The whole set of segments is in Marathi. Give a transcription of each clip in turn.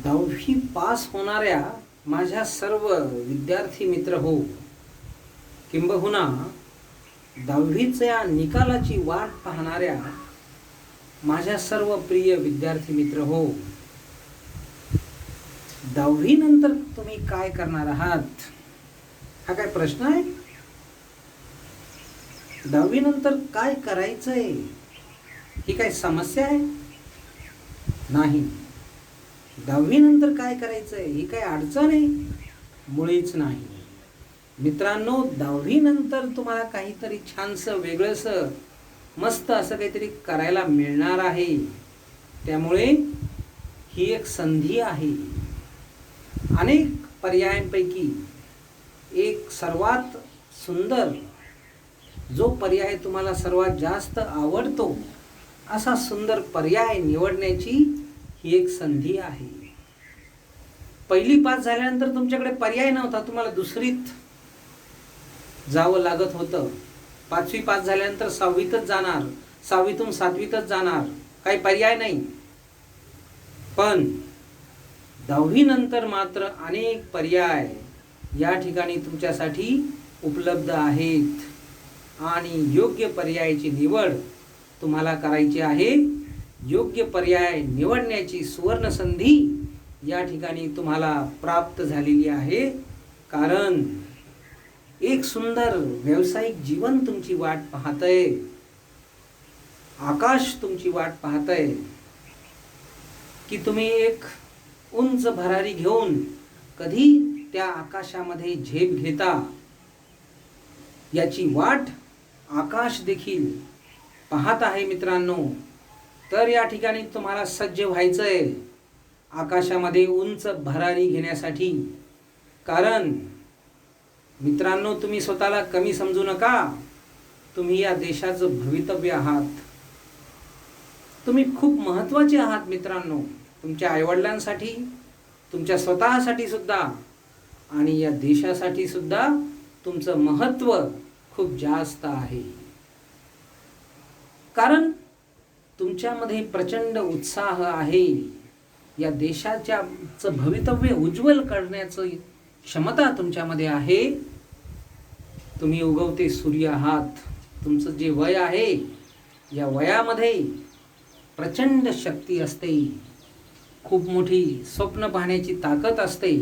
10वी पास होणाऱ्या माझ्या सर्व विद्यार्थी मित्र हो, किंबहुना 10वीच्या निकालाची वाट पाहणाऱ्या माझ्या सर्व प्रिय विद्यार्थी मित्र हो, 10वी नंतर तुम्ही काय करणार आहात? हा काय प्रश्न आहे? 10वी नंतर काय करायचंय ही काय समस्या आहे? नाही. 10वी नंतर काय करायचंय ही काय अडचण आहे? मुळीच नाही. मित्रांनो, 10वी नंतर तुम्हाला काहीतरी छानसं वेगळंसं मस्त असं काहीतरी करायला मिळणार आहे. त्यामुळे ही एक संधी आहे. अनेक पर्यायांपैकी एक सर्वात सुंदर, जो पर्याय तुम्हाला सर्वात जास्त आवडतो असा सुंदर पर्याय निवडण्याची ही एक संधी आहे. पहिली पास झाल्यानंतर तुमच्याकडे पर्याय नव्हता, तुम्हाला दुसरीत जावं लागत होतं. 5वी पास झाल्यानंतर 6वीतच जाणार, 6वीतून 7वीतच जाणार, काही पर्याय नाही. पण 10वी नंतर मात्र अनेक पर्याय या ठिकाणी तुमच्यासाठी उपलब्ध आहेत आणि योग्य पर्यायाची निवड तुम्हाला करायची आहे. योग्य पर्याय निवडण्याची सुवर्ण संधी या ठिकाणी तुम्हाला प्राप्त झालेली आहे. कारण एक सुंदर व्यावसायिक जीवन तुमची वाट पाहतंय. आकाश तुमची वाट पाहतंय की तुम्ही एक उंच भरारी घेऊन कधी त्या आकाशामध्ये झेप घेता याची वाट आकाश देखील पाहत आहे. मित्रांनो, तर या ठिकाणी तुम्हाला सज्ज व्हायचंय आकाशामध्ये उंच भरारी घेण्यासाठी. कारण मित्रांनो, तुम्ही स्वतःला कमी समजू नका. तुम्ही या देशाचं भवितव्य आहात. तुम्ही खूप महत्त्वाचे आहात मित्रांनो, तुमच्या आईवडिलांसाठी, तुमच्या स्वतःसाठी सुद्धा आणि या देशासाठी सुद्धा तुमचं महत्त्व खूप जास्त आहे. कारण तुमच्यामध्ये प्रचंड उत्साह आहे. या देशाचं भवितव्य उज्ज्वल करण्याची क्षमता तुमच्यामध्ये आहे. तुम्ही उगवते सूर्य आहात. तुमचं जे वय आहे, या वयामध्ये प्रचंड शक्ती असते. खूप मोठी स्वप्न पाहण्याची ताकद असते.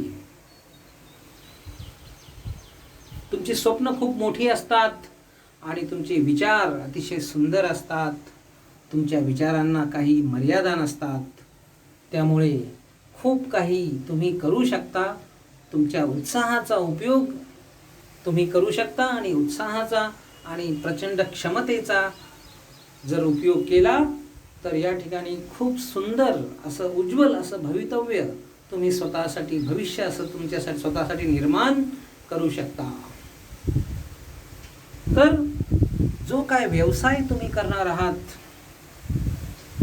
तुमची स्वप्न खूप मोठी असतात आणि तुमचे विचार अतिशय सुंदर असतात. तुमच्या विचारांना काही मर्यादा नसतात. त्यामुळे खूप काही तुम्ही करू शकता. तुमच्या उत्साहाचा उपयोग तुम्ही करू शकता आणि उत्साहाचा आणि प्रचंड क्षमतेचा जर उपयोग केला तर या ठिकाणी खूप सुंदर असं उज्ज्वल असं भवितव्य तुम्ही स्वतःसाठी, भविष्य असं तुमच्यासाठी स्वतःसाठी निर्माण करू शकता. तर जो काय व्यवसाय तुम्ही करणार आहात,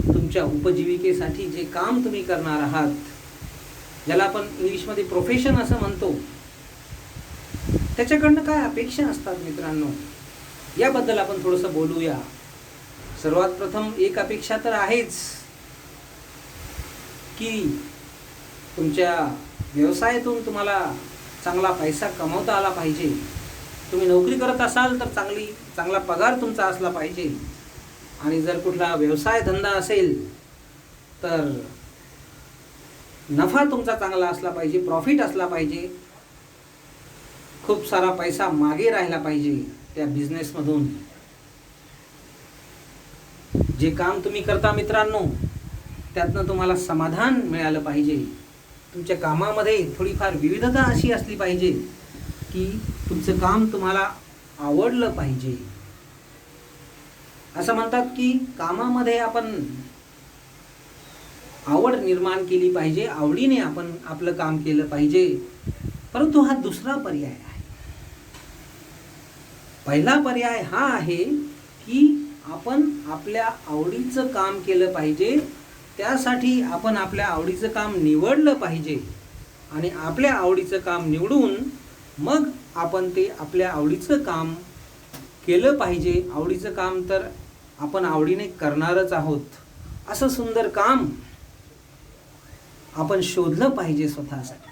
तुमच्या उपजीविकेसाठी जे काम तुम्ही करणार आहात, ज्याला आपण इंग्लिशमध्ये प्रोफेशन असं म्हणतो, त्याच्याकडनं काय अपेक्षा असतात मित्रांनो, याबद्दल आपण थोडंसं बोलूया. सर्वात प्रथम एक अपेक्षा तर आहेच की तुमच्या व्यवसायातून तुम्हाला चांगला पैसा कमवता आला पाहिजे. तुम्ही नोकरी करत असाल तर चांगला पगार तुमचा असला पाहिजे. आणि जर कुठला व्यवसाय धंदा असेल तर नफा तुमचा चांगला असला पाहिजे, प्रॉफिट असला पाहिजे. खूप सारा पैसा मागे राहिला पाहिजे त्या बिझनेसमधून. जे काम तुम्ही करता मित्रांनो, त्यातनं तुम्हाला समाधान मिळालं पाहिजे. तुमच्या कामामध्ये थोडीफार विविधता अशी असली पाहिजे की तुमचं काम तुम्हाला आवडलं पाहिजे. असं म्हणतात की कामामध्ये आपण आवड निर्माण केली पाहिजे, आवडीने आपण आपलं काम केलं पाहिजे. परंतु हा दुसरा पर्याय आहे. पहिला पर्याय हा आहे की आपण आपल्या आवडीचं काम केलं पाहिजे. त्यासाठी आपण आपल्या आवडीचं काम निवडलं पाहिजे आणि आपल्या आवडीचं काम निवडून मग आपण ते आपल्या आवडीचं काम केलं पाहिजे. आवडीचं काम तर आपण आवडीने करणारच आहोत. असं सुंदर काम आपण शोधलं पाहिजे स्वतःसाठी.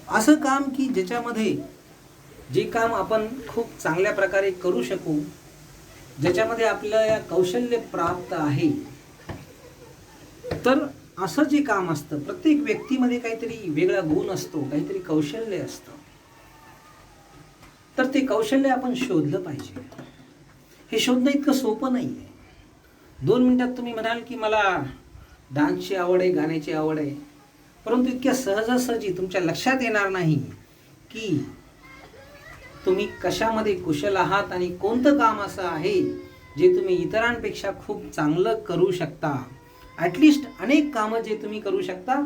असं काम की ज्याच्यामध्ये जे काम आपण खूप चांगल्या प्रकारे करू शकू, ज्याच्यामध्ये आपल्याला कौशल्य प्राप्त आहे. तर असं जे काम असतं, प्रत्येक व्यक्तीमध्ये काहीतरी वेगळा गुण असतो, काहीतरी कौशल्य असतं. तर ते कौशल्य आपण शोधलं पाहिजे. हे शोधणं इतकं सोपं नाही आहे. 2 मिनिटात तुम्ही म्हणाल की मला डान्सची आवड आहे, गाण्याची आवड आहे, परंतु इतक्या सहजासहजी तुमच्या लक्षात येणार नाही की तुम्ही कशामध्ये कुशल आहात आणि कोणतं काम असं आहे जे तुम्ही इतरांपेक्षा खूप चांगलं करू शकता. ॲटलिस्ट अनेक कामं जे तुम्ही करू शकता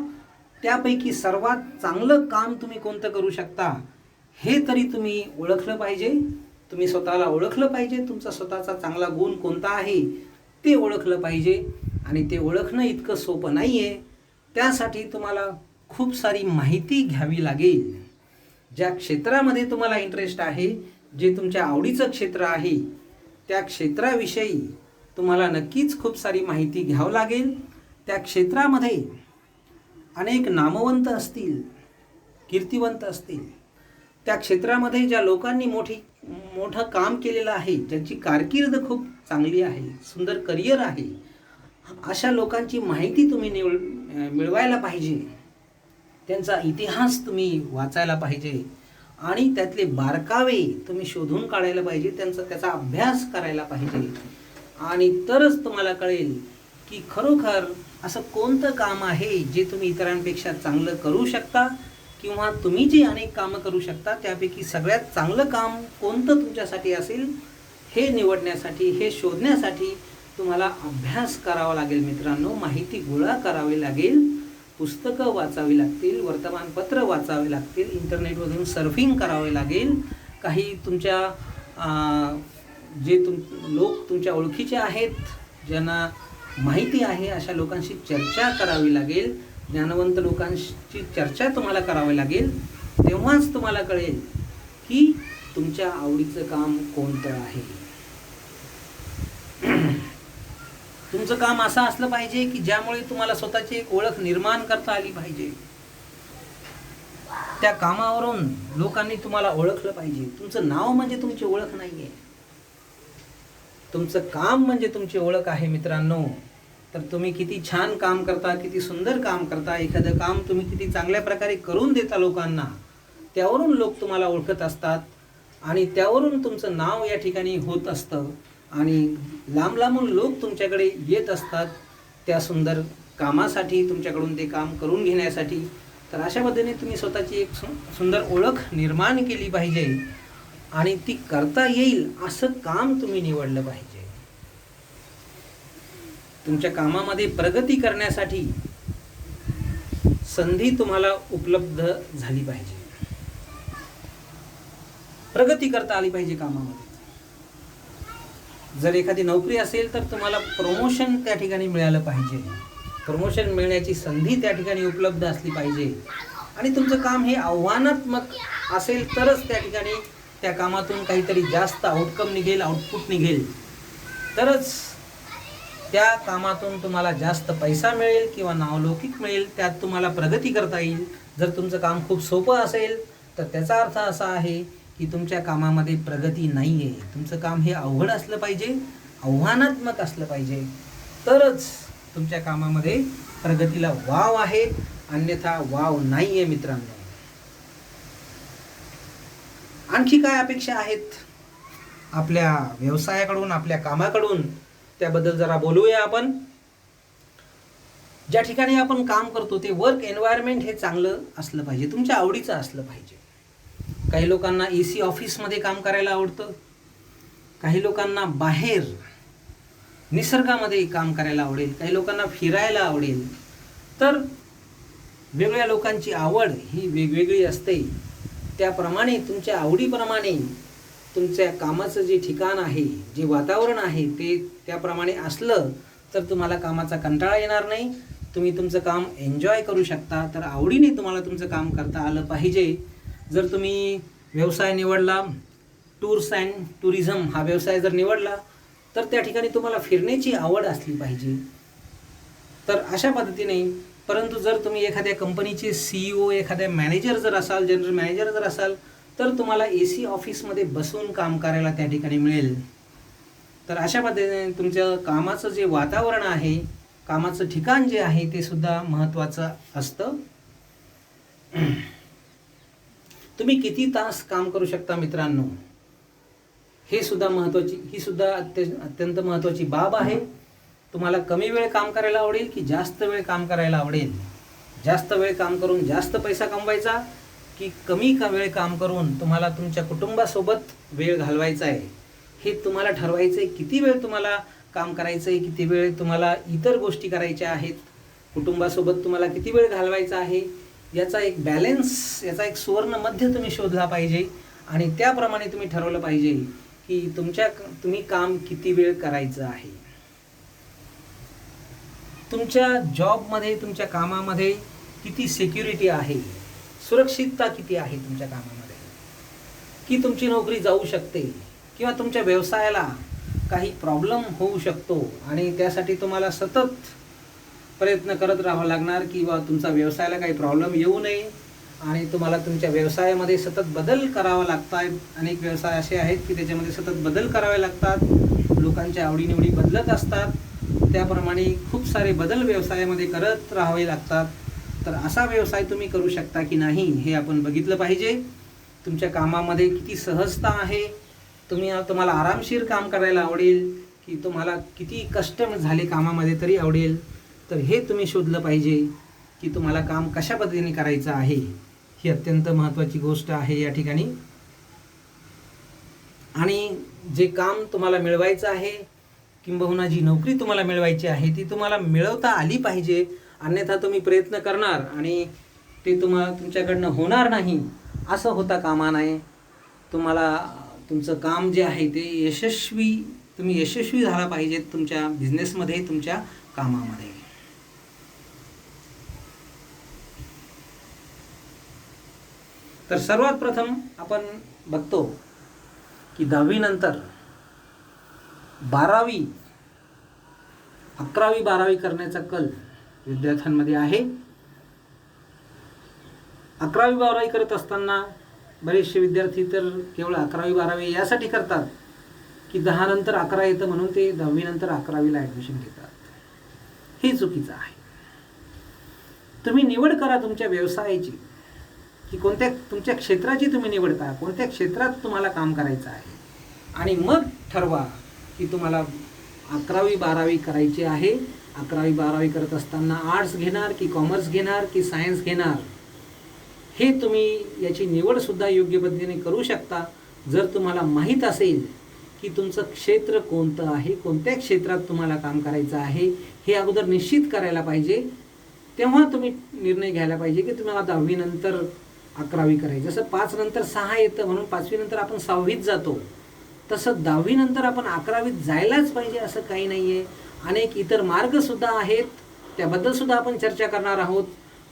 त्यापैकी सर्वात चांगलं काम तुम्ही कोणतं करू शकता हे तरी तुम्ही ओळखलं पाहिजे. तुम्ही स्वतःला ओळखलं पाहिजे. तुमचा स्वतःचा चांगला गुण कोणता आहे ते ओळखलं पाहिजे. आणि ते ओळखणं इतकं सोपं नाही आहे. त्यासाठी तुम्हाला खूप सारी माहिती घ्यावी लागेल. ज्या क्षेत्रामध्ये तुम्हाला इंटरेस्ट आहे, जे तुमच्या आवडीचं क्षेत्र आहे, त्या क्षेत्राविषयी तुम्हाला नक्कीच खूप सारी माहिती घ्यावं लागेल. त्या क्षेत्रामध्ये अनेक नामवंत असतील, कीर्तिवंत असतील. त्या क्षेत्रामध्ये ज्या लोकांनी मोठं काम केलेलं आहे, ज्यांची कारकीर्द खूप चांगली आहे, सुंदर करिअर आहे, अशा लोकांची माहिती तुम्ही मिळवायला पाहिजे. त्यांचा इतिहास तुम्ही वाचायला पाहिजे आणि त्यातले बारकावे तुम्ही शोधून काढायला पाहिजे. त्याचा अभ्यास करायला पाहिजे. आणि तरच तुम्हाला कळेल की खरोखर असं कोणतं काम आहे जे तुम्ही इतरांपेक्षा चांगलं करू शकता, किंवा तुम्ही जी अनेक कामं करू शकता त्यापैकी सगळ्यात चांगलं काम कोणतं तुमच्यासाठी असेल हे निवडण्यासाठी, हे शोधण्यासाठी तुम्हाला अभ्यास करावा लागेल मित्रांनो. माहिती गोळा करावी लागेल. पुस्तकं वाचावी लागतील, वर्तमानपत्र वाचावे लागतील, इंटरनेटमधून सर्फिंग करावे लागेल. काही तुमच्या लोक तुमच्या ओळखीचे आहेत, ज्यांना माहिती आहे, अशा लोकांशी चर्चा करावी लागेल. ज्ञानवंत लोकांची चर्चा तुम्हाला करावी लागेल. तेव्हाच तुम्हाला कळेल की तुमच्या आवडीचं काम कोणतं आहे. तुमचं काम असं असलं पाहिजे की ज्यामुळे तुम्हाला स्वतःची एक ओळख निर्माण करता आली पाहिजे. त्या कामावरून लोकांनी तुम्हाला ओळखलं पाहिजे. तुमचं नाव म्हणजे तुमची ओळख नाहीये, तुमचं काम म्हणजे तुमची ओळख आहे मित्रांनो. तर तुम्ही किती छान काम करता, किती सुंदर काम करता, एखादं काम तुम्ही किती चांगल्या प्रकारे करून देता लोकांना, त्यावरून लोक तुम्हाला ओळखत असतात आणि त्यावरून तुमचं नाव या ठिकाणी होत असतं आणि लांब लांबून लोक तुमच्याकडे येत असतात त्या सुंदर कामासाठी, तुमच्याकडून ते काम करून घेण्यासाठी. तर अशा पद्धतीने तुम्ही स्वतःची एक सुंदर ओळख निर्माण केली पाहिजे आणि ती करता येईल असं काम तुम्ही निवडलं पाहिजे. तुमच्या कामामध्ये प्रगती करण्यासाठी संधी तुम्हाला उपलब्ध झाली पाहिजे. प्रगती करता आली पाहिजे कामामध्ये. जर एखादी नोकरी असेल तर तुम्हाला प्रमोशन त्या ठिकाणी मिळालं पाहिजे. प्रमोशन मिळण्याची संधी त्या ठिकाणी उपलब्ध असली पाहिजे. आणि तुमचं काम हे आव्हानात्मक असेल तरच त्या ठिकाणी त्या कामातून काहीतरी जास्त आउटकम निघेल, आउटपुट निघेल, तरच त्या कामातून तुम्हाला जास्त पैसा मिळेल किंवा नावलौकिक मिळेल, त्यात तुम्हाला प्रगती करता येईल. जर तुमचं काम खूप सोपं असेल तर त्याचा अर्थ असा आहे की तुमच्या कामामध्ये प्रगती नाही आहे. तुमचं काम हे अवघड असलं पाहिजे, आव्हानात्मक असलं पाहिजे, तरच तुमच्या कामामध्ये प्रगतीला वाव आहे, अन्यथा वाव नाही आहे मित्रांनो. आणखी काय अपेक्षा आहेत आपल्या व्यवसायाकडून, आपल्या कामाकडून, त्याबद्दल जरा बोलूया आपण. ज्या ठिकाणी आपण काम करतो ते वर्क एन्व्हायरमेंट हे चांगलं असलं पाहिजे, तुमच्या आवडीचं असलं पाहिजे. काही लोकांना AC ऑफिसमध्ये काम करायला आवडतं, काही लोकांना बाहेर निसर्गामध्ये काम करायला आवडेल, काही लोकांना फिरायला आवडेल. तर वेगवेगळ्या लोकांची आवड ही वेगवेगळी असते. त्याप्रमाणे तुमच्या आवडीप्रमाणे तुमच्या कामाचं जे ठिकाण आहे, जे वातावरण आहे ते त्याप्रमाणे असलं तर तुम्हाला कामाचा कंटाळा येणार नाही. तुम्ही तुमचं काम एन्जॉय करू शकता. तर आवडीने तुम्हाला तुमचं काम करता आलं पाहिजे. जर तुम्ही व्यवसाय निवडला, टूर्स अँड टुरिझम हा व्यवसाय जर निवडला, तर त्या ठिकाणी तुम्हाला फिरण्याची आवड असली पाहिजे. तर अशा पद्धतीने परंतु जर तुम्ही एखाद्या कंपनीचे CEO, एखाद्या मॅनेजर जर असाल, जनरल मॅनेजर जर असाल, तर तुम्हाला AC ऑफिसमध्ये बसून काम करायला त्या ठिकाणी मिळेल. तर अशा पद्धतीने तुमच्या कामाचं जे वातावरण आहे, कामाचं ठिकाण जे आहे ते सुद्धा महत्त्वाचं असतं. तुम्ही किती तास काम करू शकता मित्रांनो, ही सुद्धा अत्यंत महत्त्वाची बाब आहे. तुम्हाला कमी वेळ काम करायला आवडेल की जास्त वेळ काम करायला आवडेल? जास्त वेळ काम करून जास्त पैसा कमवायचा की कमी वेळ काम करून तुम्हाला तुमच्या कुटुंबासोबत वेळ घालवायचा आहे, हे तुम्हाला ठरवायचं आहे. किती वेळ तुम्हाला काम करायचं आहे, किती वेळ तुम्हाला इतर गोष्टी करायच्या आहेत, कुटुंबासोबत तुम्हाला किती वेळ घालवायचा आहे, याचा एक बॅलन्स, याचा एक सुवर्ण मध्य तुम्ही शोधला पाहिजे. आणि त्याप्रमाणे तुम्ही ठरवलं पाहिजे की तुम्ही काम किती वेळ करायचं आहे. तुमच्या जॉबमध्ये, तुमच्या कामामध्ये किती सिक्युरिटी आहे, सुरक्षितता किती आहे तुमच्या कामामध्ये, की तुमची नोकरी जाऊ शकते किंवा तुमच्या व्यवसायाला काही प्रॉब्लेम होऊ शकतो आणि त्यासाठी तुम्हाला सतत प्रयत्न करत राहावं लागणार किंवा तुमचा व्यवसायाला काही प्रॉब्लेम येऊ नये आणि तुम्हाला तुमच्या व्यवसायामध्ये सतत बदल करावा लागतात. अनेक व्यवसाय असे आहेत की त्याच्यामध्ये सतत बदल करावे लागतात, लोकांच्या आवडीनिवडी बदलत असतात, त्याप्रमाणे खूप सारे बदल व्यवसायामध्ये करत राहावे लागतात. तर असा व्यवसाय तुम्ही करू शकता की नाही हे आपण बघितलं पाहिजे. तुमच्या कामामध्ये किती सहजता आहे, तुम्हाला आरामशीर काम करायला आवडेल की तुम्हाला किती कष्ट झाले कामामध्ये तरी आवडेल, तर हे तुम्ही शोधलं पाहिजे की तुम्हाला काम कशा पद्धतीने करायचं आहे. ही अत्यंत महत्त्वाची गोष्ट आहे या ठिकाणी. आणि जे काम तुम्हाला मिळवायचं आहे किंबहुना जी नोकरी तुम्हाला मिळवायची आहे ती तुम्हाला मिळवता आली पाहिजे, अन्यथा तुम्ही प्रयत्न करणार आणि ते तुमच्याकडनं होणार नाही असं होता कामा नये. तुम्हाला तुमचं काम जे आहे ते तुम्ही यशस्वी झाला पाहिजेत तुमच्या बिझनेसमध्ये, तुमच्या कामामध्ये. तर सर्वात प्रथम आपण बघतो की 10वी नंतर 11वी 12वी करण्याचा कल विद्यार्थ्यांमध्ये आहे. 11वी 12वी करत असताना बरेचसे विद्यार्थी तर केवळ 11वी 12वी यासाठी करतात की 10 नंतर 11 येतं म्हणून ते 10वी नंतर 11वीला ॲडमिशन घेतात. हे चुकीचं आहे. तुम्ही निवड करा तुमच्या व्यवसायाची की तुमच्या क्षेत्राची तुम्ही निवड करा, कोणत्या क्षेत्रात तुम्हाला काम करायचं आहे आणि मग ठरवा की तुम्हाला 11वी 12वी करायची आहे. 11वी 12वी करत असताना आर्ट्स घेणार की कॉमर्स घेणार की सायन्स घेणार, हे तुम्ही याची निवडसुद्धा योग्य पद्धतीने करू शकता जर तुम्हाला माहीत असेल की तुमचं क्षेत्र कोणतं आहे, कोणत्या क्षेत्रात तुम्हाला काम करायचं आहे हे अगोदर निश्चित करायला पाहिजे. तेव्हा तुम्ही निर्णय घ्यायला पाहिजे की तुम्हाला 10वी नंतर 11वी करायची. जसं 5 नंतर 6 येतं म्हणून 5वी नंतर आपण 6वीत जातो, तसं 10वी नंतर आपण 11वीत जायलाच पाहिजे असं काही नाही आहे. अनेक इतर मार्गसुद्धा आहेत, त्याबद्दलसुद्धा आपण चर्चा करणार आहोत.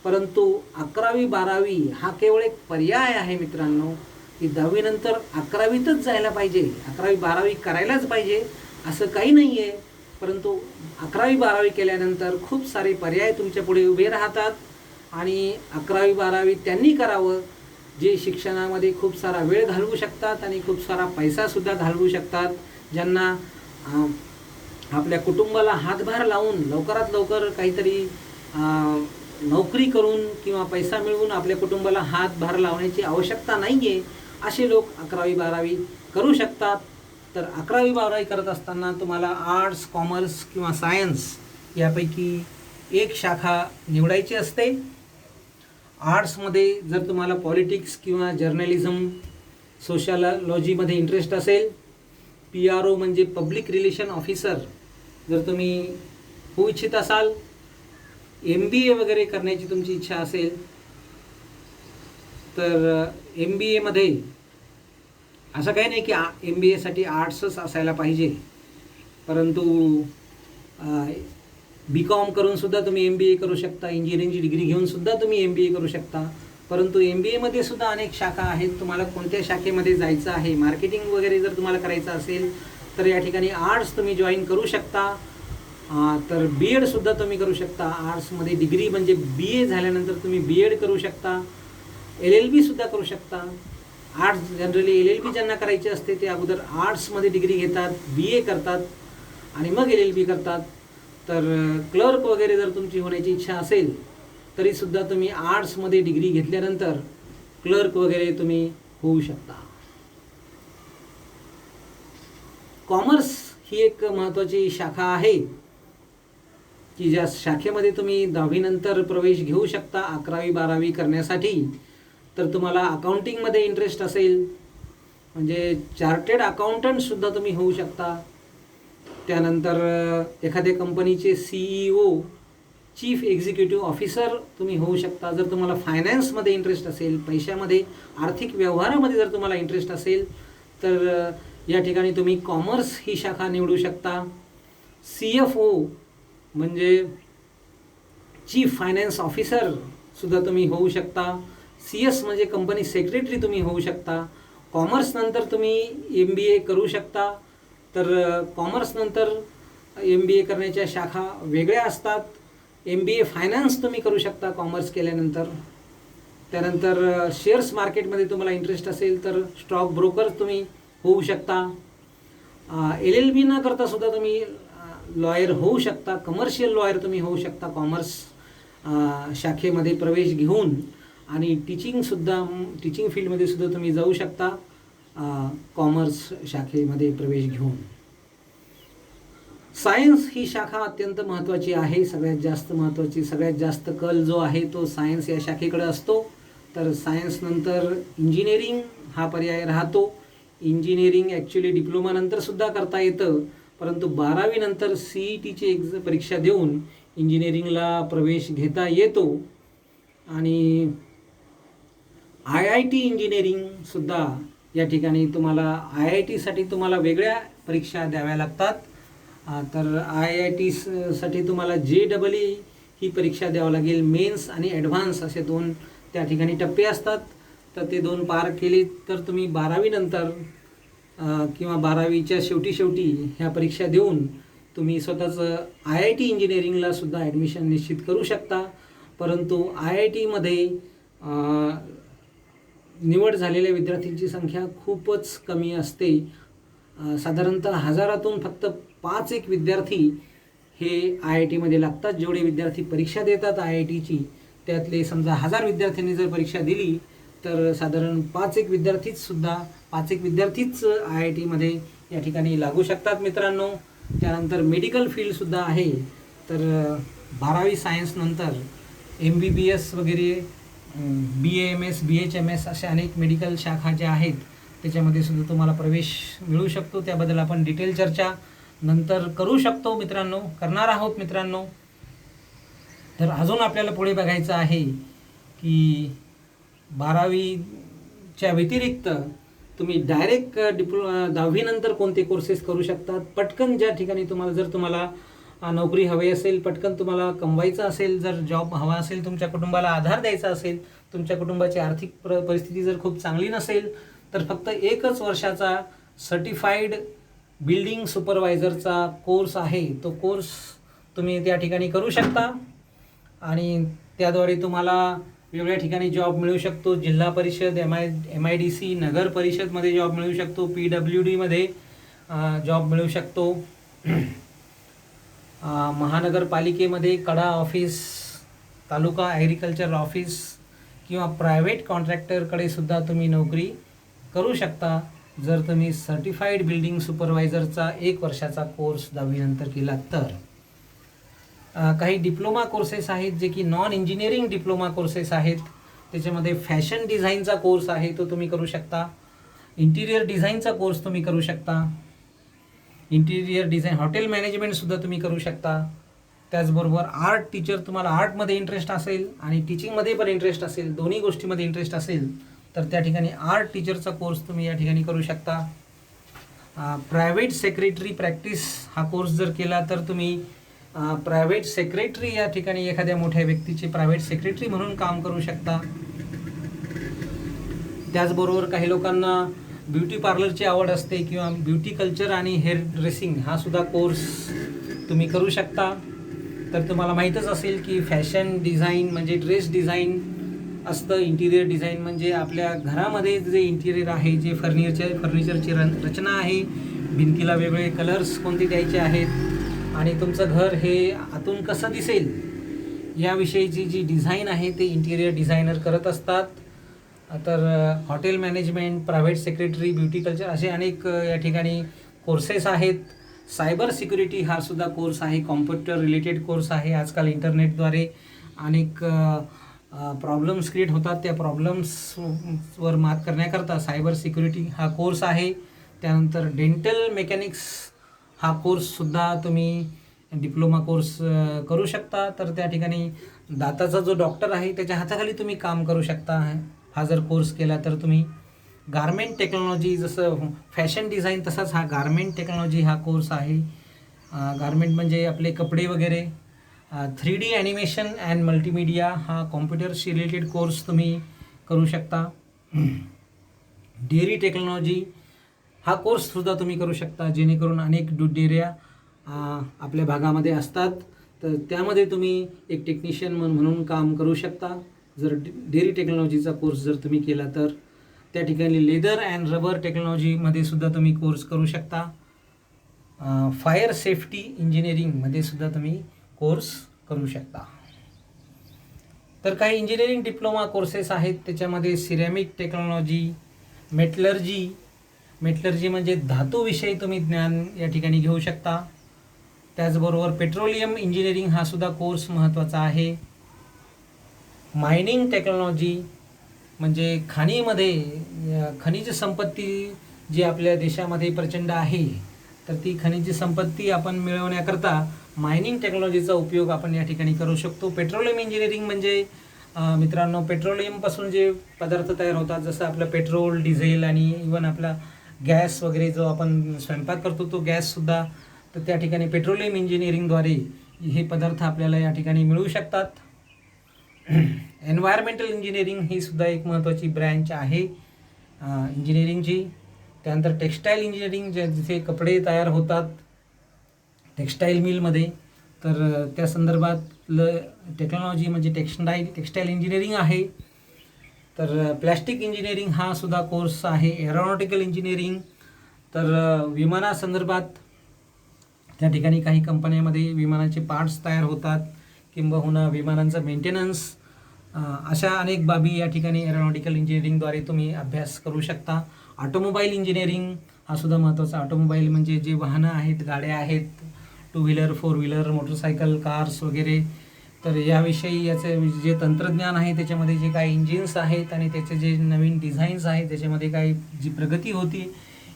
परंतु 11वी 12वी हा केवळ एक पर्याय आहे मित्रांनो, की 10वी नंतर 11वीतच जायला पाहिजे, 11वी 12वी करायलाच पाहिजे असं काही नाही आहे. परंतु 11वी 12वी केल्यानंतर खूप सारे पर्याय तुमच्या पुढे उभे राहतात आणि 11वी 12वी त्यांनी करावं जे शिक्षणामध्ये खूप सारा वेळ घालवू शकतात आणि खूप सारा पैसासुद्धा घालवू शकतात, ज्यांना आपल्या कुटुंबाला हातभार लावून लवकरात लवकर काहीतरी नोकरी करून किंवा पैसा मिळवून आपल्या कुटुंबाला हातभार लावण्याची आवश्यकता नाही आहे, असे लोक 11वी 12वी करू शकतात. तर 11वी 12वी करत असताना तुम्हाला आर्ट्स, कॉमर्स किंवा सायन्स यापैकी एक शाखा निवडायची असते. आर्ट्समध्ये जर तुम्हाला पॉलिटिक्स किंवा जर्नलिझम, सोशलॉजीमध्ये इंटरेस्ट असेल, PRO म्हणजे पब्लिक रिलेशन ऑफिसर जर तुम्ही होऊ इच्छित असाल, MBA वगैरे करण्याची तुमची इच्छा असेल तर MBAमध्ये असं काही नाही की MBAसाठी आर्ट्सच असायला पाहिजे, परंतु BCom करूनसुद्धा तुम्ही MBA करू शकता, इंजिनिअरिंगची डिग्री घेऊनसुद्धा तुम्ही MBA करू शकता. परंतु MBAमध्ये सुद्धा अनेक शाखा आहेत, तुम्हाला कोणत्या शाखेमध्ये जायचं आहे, मार्केटिंग वगैरे जर तुम्हाला करायचं असेल तर या ठिकाणी आर्ट्स तुम्ही जॉईन करू शकता. तर बी एडसुद्धा तुम्ही करू शकता. आर्ट्समध्ये डिग्री म्हणजे बी ए झाल्यानंतर तुम्ही बी एड करू शकता. LLB सुद्धा करू शकता. आर्ट्स जनरली LLB ज्यांना करायची असते ते अगोदर आर्ट्समध्ये डिग्री घेतात, BA करतात आणि मग LLB करतात. तर क्लर्क वगैरे जर तुमची होण्याची इच्छा असेल तरीसुद्धा तुम्ही आर्ट्समध्ये डिग्री घेतल्यानंतर क्लर्क वगैरे तुम्ही होऊ शकता. कॉमर्स ही एक महत्त्वाची शाखा आहे की ज्या शाखेमध्ये तुम्ही 10वी नंतर प्रवेश घेऊ शकता 11वी 12वी करण्यासाठी. तर तुम्हाला अकाउंटिंगमध्ये इंटरेस्ट असेल म्हणजे चार्टेड अकाउंटंटसुद्धा तुम्ही होऊ शकता. त्यानंतर एखाद्या कंपनीचे CEO चीफ एक्झिक्युटिव्ह ऑफिसर तुम्ही होऊ शकता. जर तुम्हाला फायनान्समध्ये इंटरेस्ट असेल, पैशामध्ये आर्थिक व्यवहारामध्ये जर तुम्हाला इंटरेस्ट असेल तर या ठिकाणी तुम्ही कॉमर्स ही शाखा निवडू शकता. CFO म्हणजे चीफ फायनान्स ऑफिसर सुद्धा तुम्ही होऊ शकता. CS म्हणजे कंपनी सेक्रेटरी तुम्ही होऊ शकता. कॉमर्स नंतर तुम्ही MBA करू शकता. तर कॉमर्स नंतर MBA करण्याच्या शाखा वेगळ्या असतात. MBA फायनान्स तुम्ही करू शकता कॉमर्स केल्यानंतर. त्यानंतर शेअर्स मार्केटमध्ये तुम्हाला इंटरेस्ट असेल तर स्टॉक ब्रोकर तुम्ही होऊ शकता. LLB न करता सुद्धा तुम्ही लॉयर होऊ शकता. कमर्शियल लॉयर तुम्ही होऊ शकता कॉमर्स शाखेमध्ये प्रवेश घेऊन. आणि टीचिंग फील्डमध्ये सुद्धा तुम्ही जाऊ शकता कॉमर्स शाखेमध्ये प्रवेश घेऊन. सायन्स ही शाखा अत्यंत महत्त्वाची आहे, सगळ्यात जास्त महत्त्वाची. सगळ्यात जास्त कल जो आहे तो सायन्स या शाखेकडे असतो. तर सायन्स नंतर इंजिनिअरिंग हा पर्याय राहतो. इंजिनिअरिंग ॲक्च्युली डिप्लोमा नंतरसुद्धा करता येतं, परंतु 12वी नंतर CETची परीक्षा देऊन इंजिनिअरिंगला प्रवेश घेता येतो. आणि IIT इंजिनिअरिंगसुद्धा या ठिकाणी तुम्हाला IITसाठी तुम्हाला वेगळ्या परीक्षा द्याव्या लागतात. तर IIT साठी तुम्हाला JEE ही परीक्षा द्यावं लागेल. मेन्स आणि ॲडव्हान्स असे 2 त्या ठिकाणी टप्पे असतात. तर ते 2 पार केले तर तुम्ही 12वी नंतर किंवा 12वीच्या शेवटी ह्या परीक्षा देऊन तुम्ही स्वतःचं IIT इंजिनिअरिंगला सुद्धा ॲडमिशन निश्चित करू शकता. परंतु IITमध्ये निवड झालेल्या विद्यार्थ्यांची संख्या खूपच कमी असते. साधारणतः हजारातून फक्त 5-1 विद्यार्थी हे IITमध्ये लागतात. जेवढे विद्यार्थी परीक्षा देतात IITची त्यातले समजा 1000 विद्यार्थ्यांनी जर परीक्षा दिली तर साधारण 5-1 विद्यार्थीच IITमध्ये या ठिकाणी लागू शकतात मित्रांनो. त्यानंतर मेडिकल फील्डसुद्धा आहे. तर 12वी सायन्स नंतर MBBS वगैरे BAMS BHMS अशा अनेक मेडिकल शाखा ज्या आहेत त्याच्यामध्ये सुद्धा तुम्हाला प्रवेश मिळू शकतो. त्याबद्दल आपण डिटेल चर्चा नंतर करू शकतो मित्रांनो, करणार आहोत मित्रांनो. तर अजून आपल्याला पुढे बघायचं आहे की 12वीच्या व्यतिरिक्त तुम्ही डायरेक्ट 10वी नंतर कोणते कोर्सेस करू शकतात. पटकन ज्या ठिकाणी तुम्हाला नोकरी हवी असेल, पटकन तुम्हाला कमवायचं असेल, जर जॉब हवा असेल, तुमच्या कुटुंबाला आधार द्यायचा असेल, तुमच्या कुटुंबाची आर्थिक परिस्थिती जर खूप चांगली नसेल तर फक्त 1 वर्षाचा सर्टिफाईड बिल्डिंग सुपरवायझरचा कोर्स आहे. तो कोर्स तुम्ही त्या ठिकाणी करू शकता आणि त्याद्वारे तुम्हाला वेगवेगळ्या ठिकाणी जॉब मिळू शकतो. जिल्हा परिषद, MIDC, नगर परिषदमध्ये जॉब मिळू शकतो. PWDमध्ये जॉब मिळू शकतो. महानगरपालिकेमध्ये कडा ऑफिस, तालुका ॲग्रिकल्चर ऑफिस किंवा प्रायव्हेट कॉन्ट्रॅक्टरकडे सुद्धा तुम्ही नोकरी करू शकता जर तुम्ही सर्टिफाईड बिल्डिंग सुपरवायझरचा 1 वर्षाचा कोर्स 10वी नंतर केला तर. काही डिप्लोमा कोर्सेस आहेत जे की नॉन इंजिनिअरिंग डिप्लोमा कोर्सेस आहेत. त्याच्यामध्ये फॅशन डिझाईनचा कोर्स आहे तो तुम्ही करू शकता. इंटिरियर डिझाईनचा कोर्स तुम्ही करू शकता. इंटिरियर डिझाईन, हॉटेल मॅनेजमेंटसुद्धा तुम्ही करू शकता. त्याचबरोबर आर्ट टीचर, तुम्हाला आर्टमध्ये इंटरेस्ट असेल आणि टीचिंगमध्ये पण इंटरेस्ट असेल, दोन्ही गोष्टीमध्ये इंटरेस्ट असेल तर त्या ठिकाणी आर्ट टीचरचा कोर्स तुम्ही या ठिकाणी करू शकता. प्रायव्हेट सेक्रेटरी प्रॅक्टिस हा कोर्स जर केला तर तुम्ही प्रायव्हेट सेक्रेटरी या ठिकाणी एखाद्या मोठ्या व्यक्तीचे प्रायव्हेट सेक्रेटरी म्हणून काम करू शकता. त्याचबरोबर काही लोकांना ब्युटी पार्लरची आवड असते किंवा ब्युटी कल्चर आणि हेअर ड्रेसिंग हा सुद्धा कोर्स तुम्ही करू शकता. तर तुम्हाला माहीतच असेल की फॅशन डिझाईन म्हणजे ड्रेस डिझाईन असतं. इंटिरियर डिझाईन म्हणजे आपल्या घरामध्ये जे इंटिरियर आहे, जे फर्निचरची रचना आहे, भिंतीला वेगवेगळे कलर्स कोणते द्यायचे आहेत आणि तुमचं घर हे आतून कसं दिसेल याविषयीची जी डिझाईन आहे ते इंटिरियर डिझायनर करत असतात. तर hotel management, private secretary, beauty culture असे अनेक या ठिकाणी कोर्सेस आहेत. सायबर सिक्युरिटी हा सुद्धा कोर्स आहे, कॉम्प्युटर रिलेटेड कोर्स आहे. आजकाल इंटरनेटद्वारे अनेक प्रॉब्लेम्स क्रिएट होतात. त्या प्रॉब्लेम्सवर मात करण्याकरता सायबर सिक्युरिटी हा कोर्स आहे. त्यानंतर डेंटल मेकॅनिक्स हा कोर्ससुद्धा तुम्ही डिप्लोमा कोर्स करू शकता. तर त्या ठिकाणी दाताचा जो डॉक्टर आहे त्याच्या हाताखाली तुम्ही काम करू शकता. हा जर कोर्स केला तर तुम्ही गारमेंट टेक्नॉलॉजी, जसं फॅशन डिझाईन तसाच हा गारमेंट टेक्नॉलॉजी हा कोर्स आहे. गारमेंट म्हणजे आपले कपडे वगैरे. 3D ॲनिमेशन अँड मल्टीमीडिया हा कॉम्प्युटरशी रिलेटेड कोर्स तुम्ही करू शकता. डेअरी टेक्नॉलॉजी हा कोर्ससुद्धा तुम्ही करू शकता, जेणेकरून अनेक दूध डेअऱ्या आपल्या भागामध्ये असतात. तर त्यामध्ये तुम्ही एक टेक्निशियन म्हणून काम करू शकता. जर डेअरी टेक्नॉलॉजीचा कोर्स जर तुम्ही केला तर त्या ठिकाणी लेदर अँड रबर टेक्नॉलॉजीमध्ये सुद्धा तुम्ही कोर्स करू शकता. फायर सेफ्टी इंजिनिअरिंगमध्ये सुद्धा तुम्ही कोर्स करू शकता. तर काही इंजिनिअरिंग डिप्लोमा कोर्सेस आहेत. त्याच्यामध्ये सिरॅमिक टेक्नॉलॉजी, मेटलर्जी म्हणजे धातूविषयी तुम्ही ज्ञान या ठिकाणी घेऊ शकता. त्याचबरोबर पेट्रोलियम इंजिनिअरिंग हा सुद्धा कोर्स महत्त्वाचा आहे. मायनिंग टेक्नॉलॉजी म्हणजे खनिज संपत्ती जी आपल्या देशामध्ये प्रचंड आहे, तर ती खनिज संपत्ती आपण मिळवण्याकरता मायनिंग टेक्नॉलॉजीचा उपयोग आपण या ठिकाणी करू शकतो. पेट्रोलियम इंजिनिअरिंग म्हणजे मित्रांनो, पेट्रोलियमपासून जे पदार्थ तयार होतात, जसं आपलं पेट्रोल, डिझेल आणि इवन आपला गॅस वगैरे जो आपण स्वयंपाक करतो तो गॅससुद्धा, तर त्या ठिकाणी पेट्रोलियम इंजिनिअरिंगद्वारे हे पदार्थ आपल्याला या ठिकाणी मिळू शकतात. एन्व्हायरमेंटल इंजिनिअरिंग ही सुद्धा एक महत्त्वाची ब्रँच आहे इंजिनिअरिंगची. त्यानंतर टेक्स्टाईल इंजिनिअरिंग, जिथे कपडे तयार होतात टेक्स्टाईल मिलमध्ये, तर त्या संदर्भातलं टेक्नॉलॉजी म्हणजे टेक्स्टाईल इंजिनिअरिंग आहे. तर प्लॅस्टिक इंजिनिअरिंग हा सुद्धा कोर्स आहे. एरोनॉटिकल इंजिनिअरिंग, तर विमानासंदर्भात त्या ठिकाणी काही कंपन्यामध्ये विमानाचे पार्ट्स तयार होतात, किंबहुना विमानांचं मेंटेनन्स, अशा अनेक बाबी या ठिकाणी एरोनॉटिकल इंजिनिअरिंगद्वारे तुम्ही अभ्यास करू शकता. ऑटोमोबाईल इंजिनिअरिंग हा सुद्धा महत्त्वाचा. ऑटोमोबाईल म्हणजे जे वाहनं आहेत, गाड्या आहेत, 2 व्हीलर, 4 व्हीलर, मोटरसायकल, कार्स वगैरे. तर याविषयी याचे जे तंत्रज्ञान आहे, त्याच्यामध्ये जे काही इंजिन्स आहेत आणि त्याचे जे नवीन डिझाईन्स आहेत, त्याच्यामध्ये काही जी प्रगती होती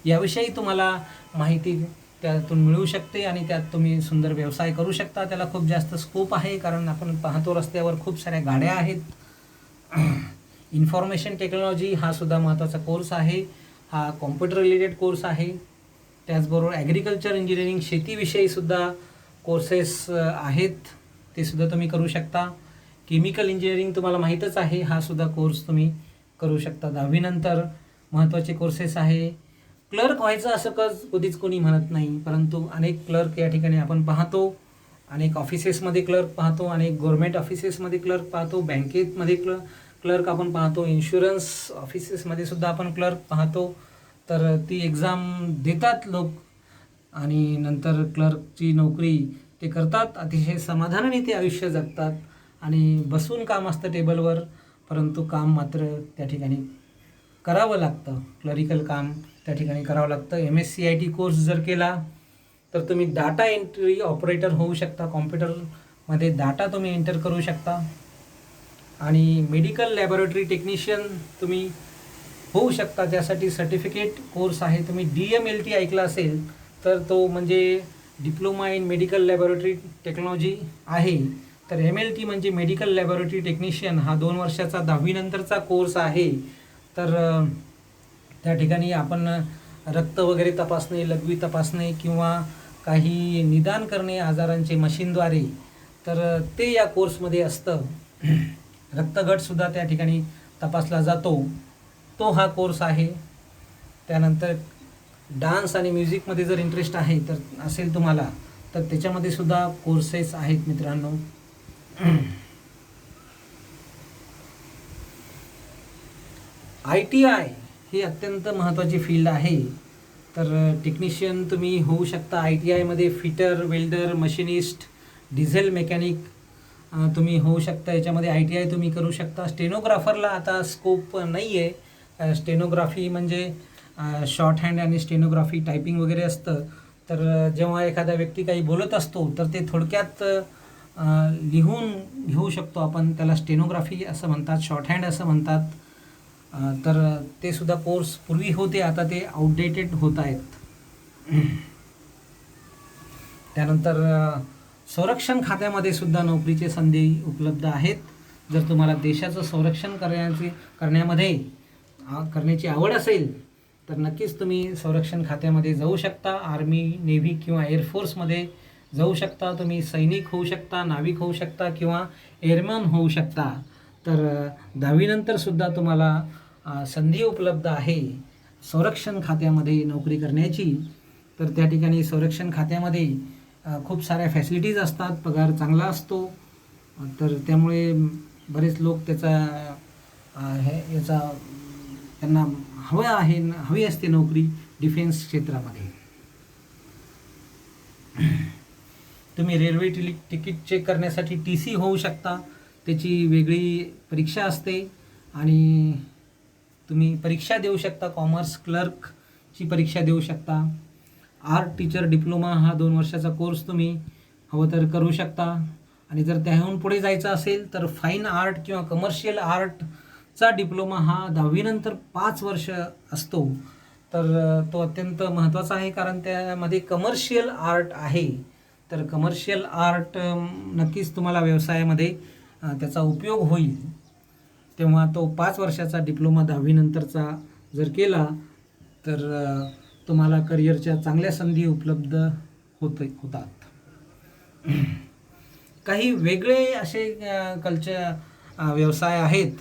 याविषयी तुम्हाला माहिती त्यातून मिळू शकते आणि त्यात तुम्ही सुंदर व्यवसाय करू शकता. त्याला खूप जास्त स्कोप आहे, कारण आपण पाहतो रस्त्यावर खूप साऱ्या गाड्या आहेत. इन्फॉर्मेशन टेक्नॉलॉजी हा सुद्धा महत्त्वाचा कोर्स आहे. हा कॉम्प्युटर रिलेटेड कोर्स आहे. त्याचबरोबर ॲग्रिकल्चर इंजिनिअरिंग, शेतीविषयी सुद्धा कोर्सेस आहेत, ते सुद्धा तुम्ही करू शकता. केमिकल इंजिनिअरिंग तुम्हाला माहीतच आहे, हा सुद्धा कोर्स तुम्ही करू शकता. 10वी नंतर महत्त्वाचे कोर्सेस आहे. क्लर्क व्हायचं असं कधीच कोणी म्हणत नाही, परंतु अनेक क्लर्क या ठिकाणी आपण पाहतो. अनेक ऑफिसेसमध्ये क्लर्क पाहतो, अनेक गव्हर्मेंट ऑफिसेसमध्ये क्लर्क पाहतो, बँकेमध्ये क्लर्क आपण पाहतो, इन्शुरन्स ऑफिसेसमध्ये सुद्धा आपण क्लर्क पाहतो. तर ती एक्झाम देतात लोक आणि नंतर क्लर्कची नोकरी ते करतात. अतिशय समाधानाने ते आयुष्य जगतात आणि बसून काम असतं टेबलवर, परंतु काम मात्र त्या ठिकाणी करावं लागतं. क्लरिकल काम त्या ठिकाणी करावं लागतं. MSCIT कोर्स जर केला तर तुम्ही डाटा एंट्री ऑपरेटर होऊ शकता. कॉम्प्युटरमध्ये डाटा तुम्ही एंटर करू शकता. आणि मेडिकल लॅबोरेटरी टेक्निशियन तुम्ही होऊ शकता. त्यासाठी सर्टिफिकेट कोर्स आहे. तुम्ही DMLT ऐकला असेल, तर तो म्हणजे diploma in medical laboratory technology आहे. तर MLT म्हणजे मेडिकल लॅबोरेटरी टेक्निशियन हा 2 वर्षाचा 10वी नंतरचा कोर्स आहे. तर त्या ठिकाणी आपण रक्त वगैरे तपासणे, लघवी तपासणे किंवा काही निदान करणे आजारांचे मशीनद्वारे, तर ते या कोर्समध्ये असतं. रक्तगटसुद्धा त्या ठिकाणी तपासला जातो, तो हा कोर्स आहे. त्यानंतर डान्स आणि म्युझिकमध्ये जर इंटरेस्ट आहे तर असेल तुम्हाला, तर त्याच्यामध्ये सुद्धा कोर्सेस आहेत मित्रांनो. ITI ही अत्यंत महत्त्वाची फील्ड आहे. तर टेक्निशियन तुम्ही होऊ शकता ITIमध्ये. Fitter, welder, machinist, diesel mechanic तुम्ही होऊ शकता. याच्यामध्ये ITI तुम्ही करू शकता. स्टेनोग्राफरला आता स्कोप नाही आहे. स्टेनोग्राफी म्हणजे शॉर्ट हँड आणि स्टेनोग्राफी टायपिंग वगैरे असतं. तर जेव्हा एखादा व्यक्ती काही बोलत असतो तर ते थोडक्यात लिहून घेऊ शकतो आपण, त्याला स्टेनोग्राफी असं म्हणतात, शॉर्ट हँड असं म्हणतात. तर ते सुद्धा कोर्स पूर्वी होते, आता ते आउटडेटेड होत आहेत. त्यानंतर संरक्षण खात्यामध्ये सुद्धा नोकरीचे संधी उपलब्ध आहेत. जर तुम्हाला देशाचं संरक्षण करण्याची आवड असेल तर नक्कीच तुम्ही संरक्षण खात्यामध्ये जाऊ शकता. आर्मी, नेव्ही किंवा एअरफोर्समध्ये जाऊ शकता. तुम्ही सैनिक होऊ शकता, नाविक होऊ शकता किंवा एअरमॅन होऊ शकता. तर 10वी नंतर सुद्धा तुम्हाला संधी उपलब्ध आहे संरक्षण खात्यामध्ये नोकरी करण्याची. तर त्या ठिकाणी संरक्षण खात्यामध्ये खूप साऱ्या फॅसिलिटीज असतात, पगार चांगला असतो. तर त्यामुळे बरेच लोक त्यांना हवी असते नोकरी डिफेन्स क्षेत्रामध्ये. तुम्ही रेल्वे तिकीट चेक करण्यासाठी TC होऊ शकता. त्याची वेगळी परीक्षा असते आणि तुम्ही परीक्षा देऊ शकता. कॉमर्स क्लर्कची परीक्षा देऊ शकता. आर्ट टीचर डिप्लोमा हा 2 वर्षाचा कोर्स तुम्ही हवं तर करू शकता. आणि जर त्याहून पुढे जायचं असेल तर फाईन आर्ट किंवा कमर्शियल आर्टचा डिप्लोमा हा 10वी नंतर 5 वर्ष असतो. तर तो अत्यंत महत्त्वाचा आहे, कारण त्यामध्ये कमर्शियल आर्ट आहे. तर कमर्शियल आर्ट नक्कीच तुम्हाला व्यवसायामध्ये त्याचा उपयोग होईल. तेव्हा तो 5 वर्षाचा डिप्लोमा 10वी नंतरचा जर केला तर तुम्हाला करिअरच्या चांगल्या संधी उपलब्ध होतात. काही वेगळे असे व्यवसाय आहेत,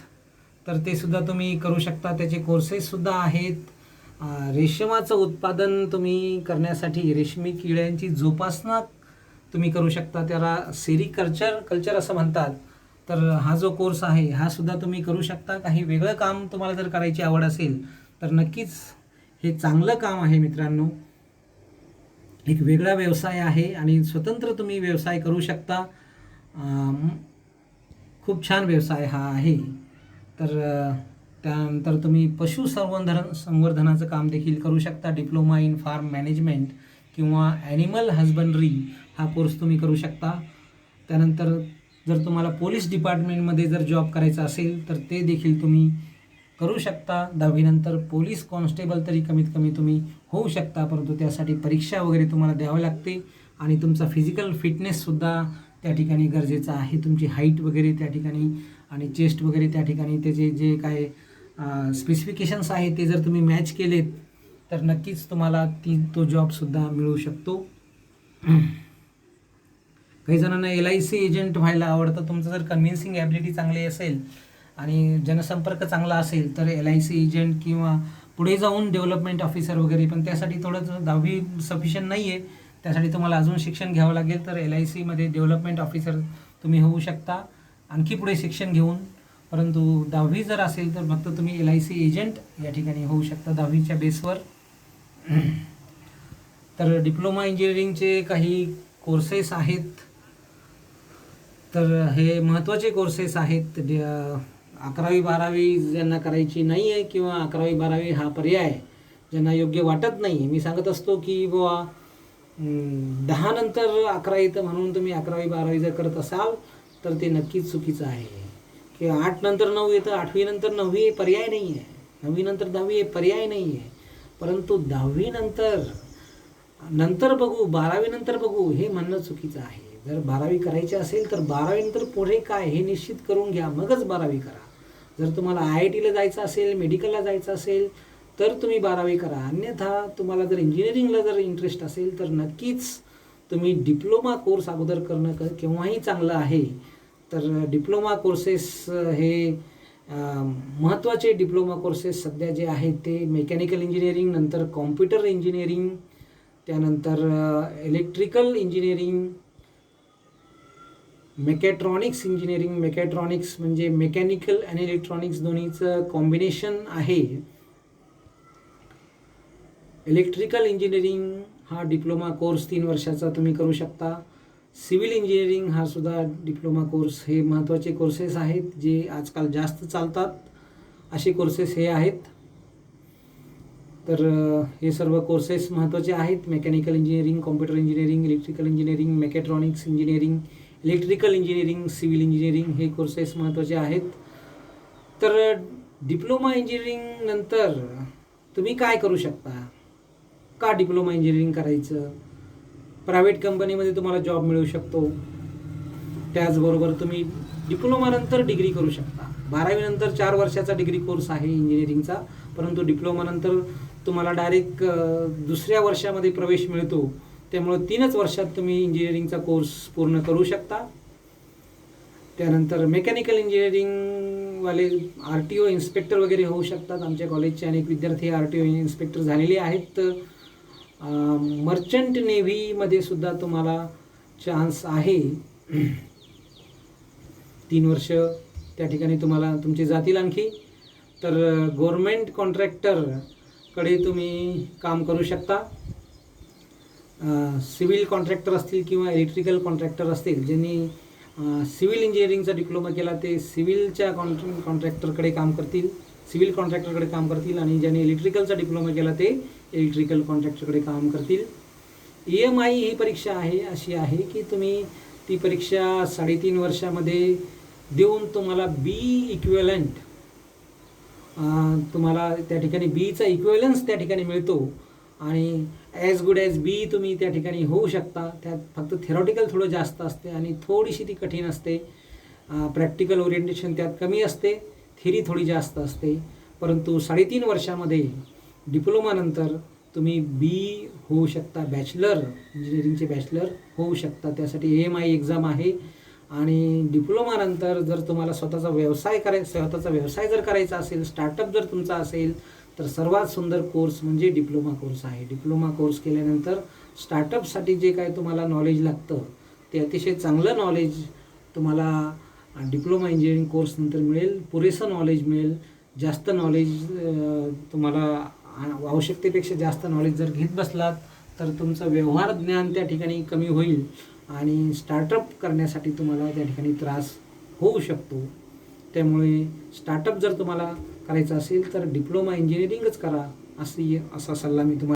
तर ते सुद्धा तुम्ही करू शकता. त्याचे कोर्सेससुद्धा आहेत. रेशमाचं उत्पादन तुम्ही करण्यासाठी रेशमी किड्यांची जोपासना तुम्ही करू शकता. त्याला सेरिकल्चर असं म्हणतात. तर हा जो कोर्स आहे हा सुद्धा तुम्ही करू शकता. काही वेगळं काम तुम्हाला जर करायची आवड असेल तर नक्कीच हे चांगलं काम आहे मित्रांनो. एक वेगळा व्यवसाय आहे आणि स्वतंत्र तुम्ही व्यवसाय करू शकता. खूप छान व्यवसाय हा आहे. तर त्यानंतर तुम्ही संवर्धनाचं काम देखील करू शकता. डिप्लोमा इन फार्म मॅनेजमेंट किंवा ॲनिमल हजबंड्री हा कोर्स तुम्ही करू शकता. त्यानंतर जर तुम्हाला पोलीस डिपार्टमेंटमध्ये जर जॉब करायचा असेल तर ते देखील तुम्ही करू शकता. 10वी नंतर पोलीस कॉन्स्टेबल तरी कमीत कमी तुम्ही होऊ शकता, परंतु त्यासाठी परीक्षा वगैरे तुम्हाला द्यावी लागते आणि तुमचा फिजिकल फिटनेससुद्धा त्या ठिकाणी गरजेचा आहे. तुमची हाईट वगैरे त्या ठिकाणी आणि चेस्ट वगैरे त्या ठिकाणी त्याचे जे काय स्पेसिफिकेशन्स आहेत ते जर तुम्ही मॅच केलेत तर नक्कीच तुम्हाला तो जॉबसुद्धा मिळू शकतो. काही जणांना LIC एजंट व्हायला आवडतं. तुमचं जर कन्व्हिन्सिंग ॲबिलिटी चांगली असेल आणि जनसंपर्क चांगला असेल तर LIC एजंट किंवा पुढे जाऊन डेव्हलपमेंट ऑफिसर वगैरे, पण त्यासाठी थोडं 10वी सफिशियंट नाही आहे. त्यासाठी तुम्हाला अजून शिक्षण घ्यावं लागेल. तर LICमध्ये डेव्हलपमेंट ऑफिसर तुम्ही होऊ शकता आणखी पुढे शिक्षण घेऊन. परंतु 10वी जर असेल तर फक्त तुम्ही LIC एजंट या ठिकाणी होऊ शकता 10वीच्या बेसवर. तर डिप्लोमा इंजिनिअरिंगचे काही कोर्सेस आहेत. तर हे महत्त्वाचे कोर्सेस आहेत. 11वी-12वी ज्यांना करायची नाही आहे किंवा 11वी-12वी हा पर्याय ज्यांना योग्य वाटत नाही, मी सांगत असतो की बुवा 10 नंतर 11वी तर म्हणून तुम्ही 11वी-12वी जर करत असाल तर ते नक्कीच चुकीचं आहे. की 8 नंतर 9 येतं, 8वी नंतर 9वी पर्याय नाही आहे, 9वी नंतर 10वी पर्याय नाही आहे. परंतु 10वी नंतर बघू, 12वी नंतर बघू हे म्हणणं चुकीचं आहे. जर 12वी करायची असेल तर 12वी नंतर पुढे काय हे निश्चित करून घ्या, मगच 12वी करा. जर तुम्हाला IITला जायचं असेल, मेडिकलला जायचं असेल तर तुम्ही 12वी करा. अन्यथा तुम्हाला जर इंजिनिअरिंगला जर इंटरेस्ट असेल तर नक्कीच तुम्ही डिप्लोमा कोर्स अगोदर करणं केव्हाही चांगलं आहे. तर डिप्लोमा कोर्सेस हे महत्त्वाचे डिप्लोमा कोर्सेस सध्या जे आहेत ते मेकॅनिकल इंजिनिअरिंग, नंतर कॉम्प्युटर इंजिनिअरिंग, त्यानंतर electrical engineering, mechatronics engineering. Mechatronics म्हणजे मेकॅनिकल आणि इलेक्ट्रॉनिक्स दोन्हीचं कॉम्बिनेशन आहे. इलेक्ट्रिकल इंजिनिअरिंग हा डिप्लोमा कोर्स 3 वर्षाचा तुम्ही करू शकता. सिव्हिल इंजिनिअरिंग हा सुद्धा डिप्लोमा कोर्स. हे महत्त्वाचे कोर्सेस आहेत जे आजकाल जास्त चालतात, असे कोर्सेस हे आहेत. तर हे सर्व कोर्सेस महत्त्वाचे आहेत. Mechanical engineering, computer engineering, electrical engineering, mechatronics engineering, electrical engineering, civil engineering हे कोर्सेस महत्त्वाचे आहेत. तर डिप्लोमा इंजिनिअरिंग नंतर तुम्ही काय करू शकता? का डिप्लोमा इंजिनिअरिंग करायचं? प्रायव्हेट कंपनीमध्ये तुम्हाला जॉब मिळू शकतो. त्याचबरोबर तुम्ही डिप्लोमानंतर डिग्री करू शकता. 12वी नंतर 4 वर्षाचा डिग्री कोर्स आहे इंजिनिअरिंगचा, परंतु डिप्लोमानंतर तुम्हाला डायरेक्ट दुसऱ्या वर्षामध्ये प्रवेश मिळतो. त्यामुळं 3च वर्षात तुम्ही इंजिनिअरिंगचा कोर्स पूर्ण करू शकता. त्यानंतर मेकॅनिकल इंजिनिअरिंगवाले RTO इन्स्पेक्टर वगैरे होऊ शकतात. आमच्या कॉलेजचे अनेक विद्यार्थी RTO इन्स्पेक्टर झालेले आहेत. मर्चंट नेव्हीमध्ये सुद्धा तुम्हाला चान्स आहे. 3 वर्ष त्या ठिकाणी तुम्हाला तुमचे जातील आणखी. तर गव्हर्मेंट कॉन्ट्रॅक्टरकडे तुम्ही काम करू शकता. सिव्हिल कॉन्ट्रॅक्टर असतील किंवा इलेक्ट्रिकल कॉन्ट्रॅक्टर असतील, ज्यांनी सिव्हिल इंजिनिअरिंगचा डिप्लोमा केला ते सिव्हिलच्या कॉन्ट्रॅक्टरकडे काम करतील, सिव्हिल कॉन्ट्रॅक्टरकडे काम करतील, आणि ज्यांनी इलेक्ट्रिकलचा डिप्लोमा केला ते इलेक्ट्रिकल कॉन्ट्रॅक्टरकडे काम करतील. EMI ही परीक्षा आहे अशी आहे की तुम्ही ती परीक्षा 3.5 वर्षामध्ये देऊन तुम्हाला B इक्विव्हॅलंट, तुम्हाला त्या ठिकाणी Bचा इक्विव्हॅलन्स त्या ठिकाणी मिळतो आणि ॲज गुड ॲज B तुम्ही त्या ठिकाणी होऊ शकता. त्यात फक्त थेरॉटिकल थोडं जास्त असते आणि थोडीशी ती कठीण असते. प्रॅक्टिकल ओरिएंटेशन त्यात कमी असते, थेरी थोडी जास्त असते. परंतु 3.5 वर्षामध्ये डिप्लोमानंतर तुम्ही B होऊ शकता, बॅचलर इंजिनिअरिंगचे बॅचलर होऊ शकता. त्यासाठी EMI एक्झाम आहे. आणि डिप्लोमानंतर जर तुम्हाला स्वतःचा व्यवसाय जर करायचा असेल, स्टार्टअप जर तुमचा असेल, तर सर्वात सुंदर कोर्स म्हणजे डिप्लोमा कोर्स आहे. डिप्लोमा कोर्स केल्यानंतर स्टार्टअपसाठी जे काय तुम्हाला नॉलेज लागतं ते अतिशय चांगलं नॉलेज तुम्हाला डिप्लोमा इंजिनिअरिंग कोर्सनंतर मिळेल. पुरेसं नॉलेज मिळेल. जास्त नॉलेज तुम्हाला आवश्यकतेपेक्षा जास्त नॉलेज जर घेत बसलात तर तुमचं व्यवहार ज्ञान त्या ठिकाणी कमी होईल आणि स्टार्टअप करण्यासाठी तुम्हाला त्या ठिकाणी त्रास होऊ शकतो. त्यामुळे स्टार्टअप जर तुम्हाला करायचं असेल तर डिप्लोमा इंजिनिअरिंगच करा, असा सल्ला मी तुम्हाला